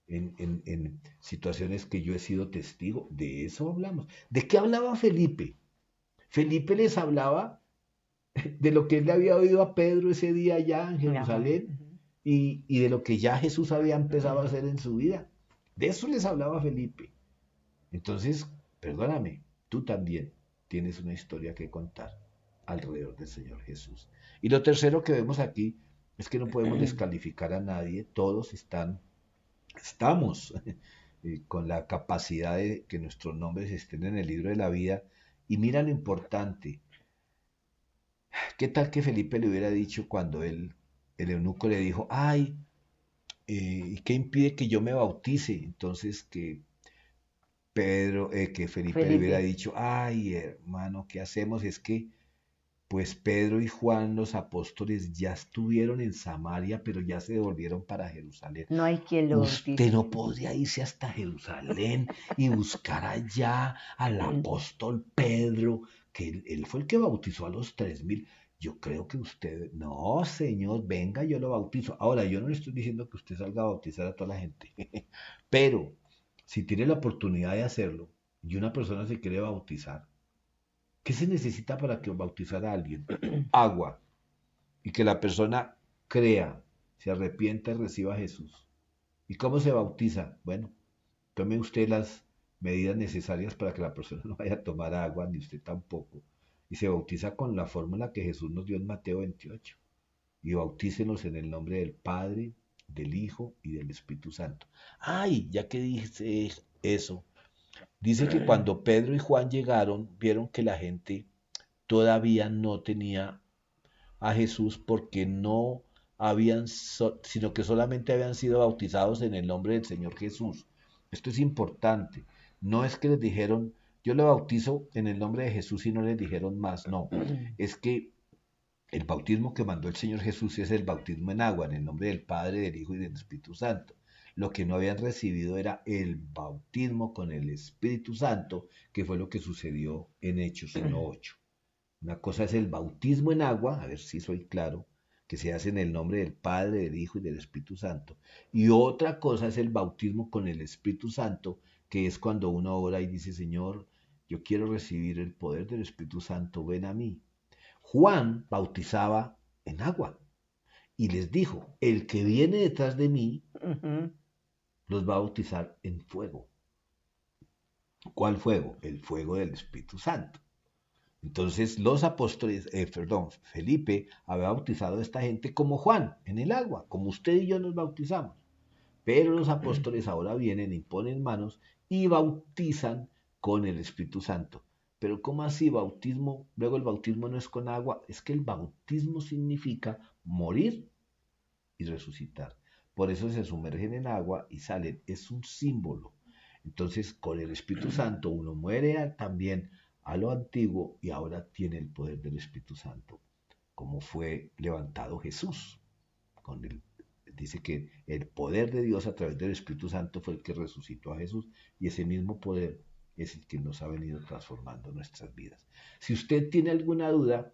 en situaciones que yo he sido testigo. De eso hablamos. ¿De qué hablaba Felipe? Felipe les hablaba de lo que él le había oído a Pedro ese día allá en Ajá. Jerusalén y de lo que ya Jesús había empezado a hacer en su vida. De eso les hablaba Felipe. Entonces, perdóname, tú también tienes una historia que contar alrededor del Señor Jesús. Y lo tercero que vemos aquí es que no podemos descalificar a nadie, todos estamos con la capacidad de que nuestros nombres estén en el libro de la vida. Y mira lo importante, ¿qué tal que Felipe le hubiera dicho cuando el eunuco le dijo, ay, ¿y qué impide que yo me bautice? Entonces que Felipe le hubiera Felipe. dicho, ay, hermano, ¿qué hacemos? Es que Pues Pedro y Juan, los apóstoles, ya estuvieron en Samaria, pero ya se devolvieron para Jerusalén. No hay quien lo Usted bautice. no podría irse hasta Jerusalén y buscar allá al apóstol Pedro, que él fue el que bautizó a los 3000. Yo creo que usted, no, señor, venga, yo lo bautizo. Ahora, yo no le estoy diciendo que usted salga a bautizar a toda la gente, pero si tiene la oportunidad de hacerlo y una persona se quiere bautizar, ¿qué se necesita para que bautizar a alguien? Agua. Y que la persona crea, se arrepienta y reciba a Jesús. ¿Y cómo se bautiza? Bueno, tome usted las medidas necesarias para que la persona no vaya a tomar agua, ni usted tampoco. Y se bautiza con la fórmula que Jesús nos dio en Mateo 28. Y bautícenos en el nombre del Padre, del Hijo y del Espíritu Santo. Ay, ya que dice eso, dice que cuando Pedro y Juan llegaron, vieron que la gente todavía no tenía a Jesús porque no habían, sino que solamente habían sido bautizados en el nombre del Señor Jesús. Esto es importante. No es que les dijeron, yo le bautizo en el nombre de Jesús y no les dijeron más. No, es que el bautismo que mandó el Señor Jesús es el bautismo en agua, en el nombre del Padre, del Hijo y del Espíritu Santo. Lo que no habían recibido era el bautismo con el Espíritu Santo, que fue lo que sucedió en Hechos 1:8. Una cosa es el bautismo en agua, a ver si soy claro, que se hace en el nombre del Padre, del Hijo y del Espíritu Santo. Y otra cosa es el bautismo con el Espíritu Santo, que es cuando uno ora y dice, Señor, yo quiero recibir el poder del Espíritu Santo, ven a mí. Juan bautizaba en agua y les dijo, el que viene detrás de mí los va a bautizar en fuego. ¿Cuál fuego? El fuego del Espíritu Santo. Entonces los apóstoles, Felipe había bautizado a esta gente como Juan, en el agua, como usted y yo nos bautizamos. Pero los apóstoles ahora vienen, imponen manos y bautizan con el Espíritu Santo. Pero ¿cómo así bautismo? Luego el bautismo no es con agua, es que el bautismo significa morir y resucitar. Por eso se sumergen en agua y salen, es un símbolo. Entonces con el Espíritu Santo uno muere también a lo antiguo y ahora tiene el poder del Espíritu Santo, como fue levantado Jesús. Dice que el poder de Dios a través del Espíritu Santo fue el que resucitó a Jesús y ese mismo poder es el que nos ha venido transformando nuestras vidas. Si usted tiene alguna duda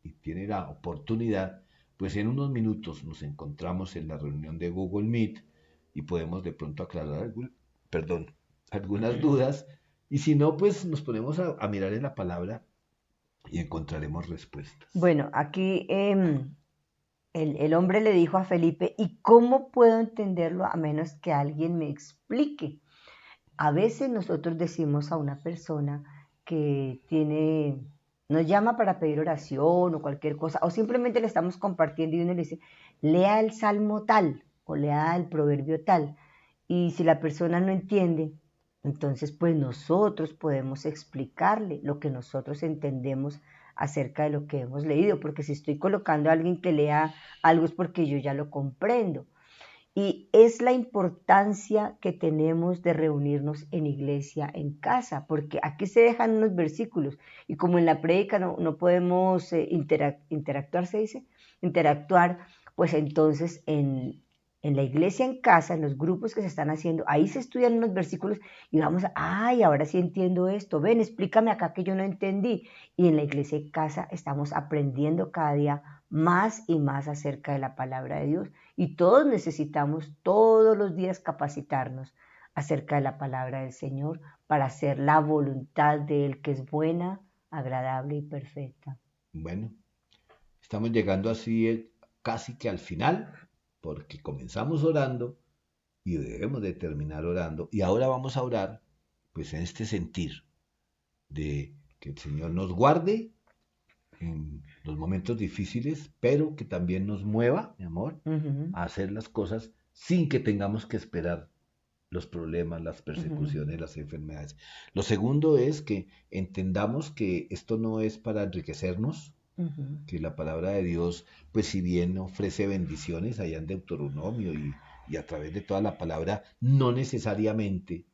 y tiene la oportunidad, pues en unos minutos nos encontramos en la reunión de Google Meet y podemos de pronto aclarar algunas dudas. Y si no, pues nos ponemos a mirar en la palabra y encontraremos respuestas. Bueno, aquí el hombre le dijo a Felipe, ¿y cómo puedo entenderlo a menos que alguien me explique? A veces nosotros decimos a una persona que nos llama para pedir oración o cualquier cosa, o simplemente le estamos compartiendo y uno le dice, lea el salmo tal o lea el proverbio tal. Y si la persona no entiende, entonces pues nosotros podemos explicarle lo que nosotros entendemos acerca de lo que hemos leído, porque si estoy colocando a alguien que lea algo es porque yo ya lo comprendo. Y es la importancia que tenemos de reunirnos en iglesia, en casa, porque aquí se dejan unos versículos y como en la prédica no podemos interactuar, se dice, interactuar, pues entonces en la iglesia en casa, en los grupos que se están haciendo, ahí se estudian unos versículos y vamos ay, ahora sí entiendo esto, ven, explícame acá que yo no entendí. Y en la iglesia en casa estamos aprendiendo cada día más y más acerca de la palabra de Dios. Y todos necesitamos todos los días capacitarnos acerca de la palabra del Señor para hacer la voluntad de Él, que es buena, agradable y perfecta. Bueno, estamos llegando así casi que al final, porque comenzamos orando y debemos de terminar orando. Y ahora vamos a orar, pues en este sentir de que el Señor nos guarde en los momentos difíciles, pero que también nos mueva, mi amor, a hacer las cosas sin que tengamos que esperar los problemas, las persecuciones, las enfermedades. Lo segundo es que entendamos que esto no es para enriquecernos, que la palabra de Dios, pues si bien ofrece bendiciones allá en Deuteronomio y a través de toda la palabra, no necesariamente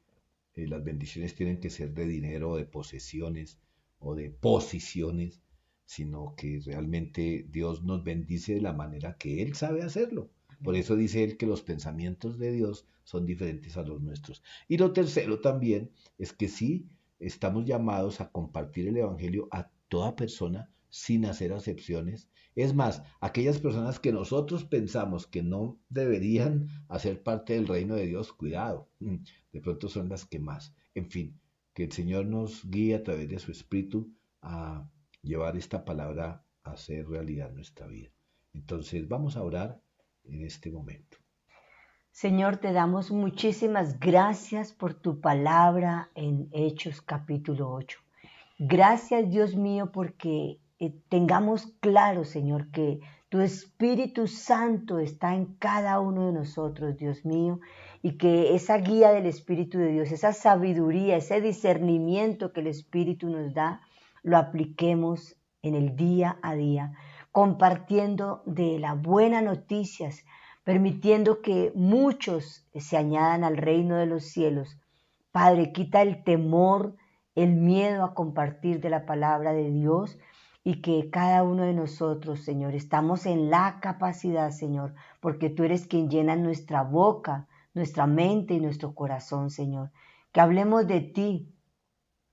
las bendiciones tienen que ser de dinero o de posesiones o de posiciones, sino que realmente Dios nos bendice de la manera que Él sabe hacerlo. Por eso dice Él que los pensamientos de Dios son diferentes a los nuestros. Y lo tercero también es que sí estamos llamados a compartir el Evangelio a toda persona sin hacer acepciones. Es más, aquellas personas que nosotros pensamos que no deberían hacer parte del reino de Dios, cuidado, de pronto son las que más. En fin, que el Señor nos guíe a través de su Espíritu a llevar esta palabra a hacer realidad en nuestra vida. Entonces vamos a orar en este momento. Señor, te damos muchísimas gracias por tu palabra en Hechos capítulo 8. Gracias, Dios mío, porque tengamos claro, Señor, que tu Espíritu Santo está en cada uno de nosotros, Dios mío, y que esa guía del Espíritu de Dios, esa sabiduría, ese discernimiento que el Espíritu nos da, lo apliquemos en el día a día, compartiendo de las buenas noticias, permitiendo que muchos se añadan al reino de los cielos. Padre, quita el temor, el miedo a compartir de la palabra de Dios y que cada uno de nosotros, Señor, estamos en la capacidad, Señor, porque tú eres quien llena nuestra boca, nuestra mente y nuestro corazón, Señor. Que hablemos de ti,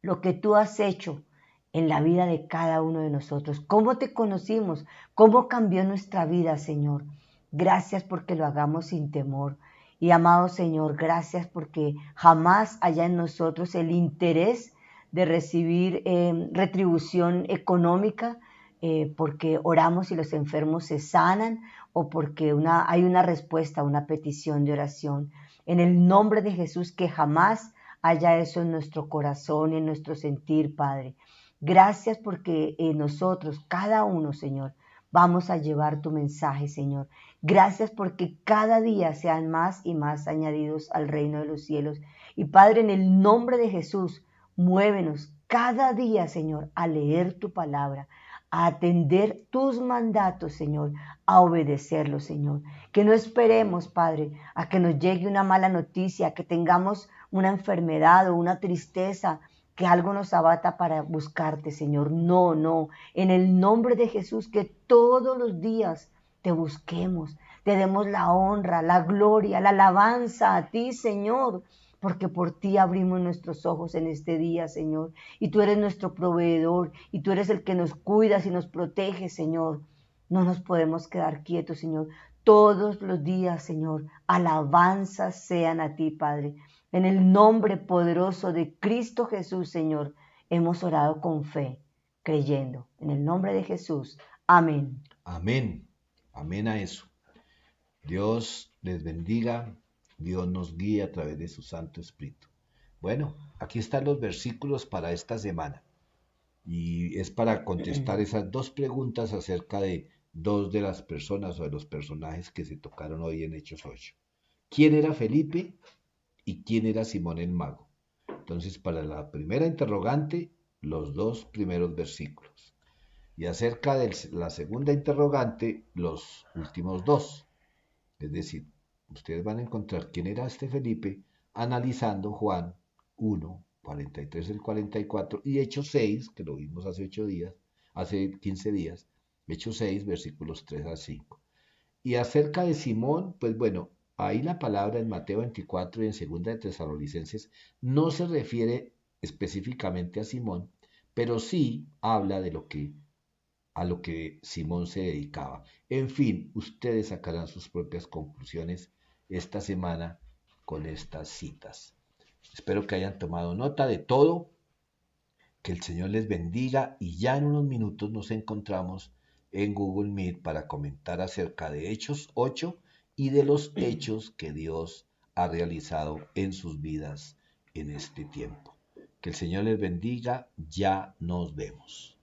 lo que tú has hecho en la vida de cada uno de nosotros, cómo te conocimos, cómo cambió nuestra vida, Señor. Gracias porque lo hagamos sin temor. Y amado Señor, gracias porque jamás haya en nosotros el interés de recibir retribución económica, porque oramos y los enfermos se sanan o porque hay una respuesta a una petición de oración. En el nombre de Jesús, que jamás haya eso en nuestro corazón y en nuestro sentir, Padre. Gracias porque nosotros, cada uno, Señor, vamos a llevar tu mensaje, Señor. Gracias porque cada día sean más y más añadidos al reino de los cielos. Y Padre, en el nombre de Jesús, muévenos cada día, Señor, a leer tu palabra, a atender tus mandatos, Señor, a obedecerlos, Señor. Que no esperemos, Padre, a que nos llegue una mala noticia, que tengamos una enfermedad o una tristeza, que algo nos abata para buscarte, Señor. No, no. En el nombre de Jesús, que todos los días te busquemos, te demos la honra, la gloria, la alabanza a ti, Señor, porque por ti abrimos nuestros ojos en este día, Señor, y tú eres nuestro proveedor, y tú eres el que nos cuidas y nos protege, Señor. No nos podemos quedar quietos, Señor. Todos los días, Señor, alabanzas sean a ti, Padre. En el nombre poderoso de Cristo Jesús, Señor, hemos orado con fe, creyendo. En el nombre de Jesús. Amén. Amén. Amén a eso. Dios les bendiga. Dios nos guíe a través de su Santo Espíritu. Bueno, aquí están los versículos para esta semana. Y es para contestar esas dos preguntas acerca de dos de las personas o de los personajes que se tocaron hoy en Hechos 8. ¿Quién era Felipe y quién era Simón el Mago? Entonces, para la primera interrogante, los dos primeros versículos. Y acerca de la segunda interrogante, los últimos dos. Es decir, ustedes van a encontrar quién era este Felipe analizando Juan 1, 43 al 44 y Hechos 6, que lo vimos hace 15 días, Hechos 6, versículos 3 al 5. Y acerca de Simón, pues bueno, ahí la palabra en Mateo 24 y en Segunda de Tesalonicenses no se refiere específicamente a Simón, pero sí habla de a lo que Simón se dedicaba. En fin, ustedes sacarán sus propias conclusiones esta semana con estas citas. Espero que hayan tomado nota de todo, que el Señor les bendiga y ya en unos minutos nos encontramos en Google Meet para comentar acerca de Hechos 8 y de los hechos que Dios ha realizado en sus vidas en este tiempo. Que el Señor les bendiga, ya nos vemos.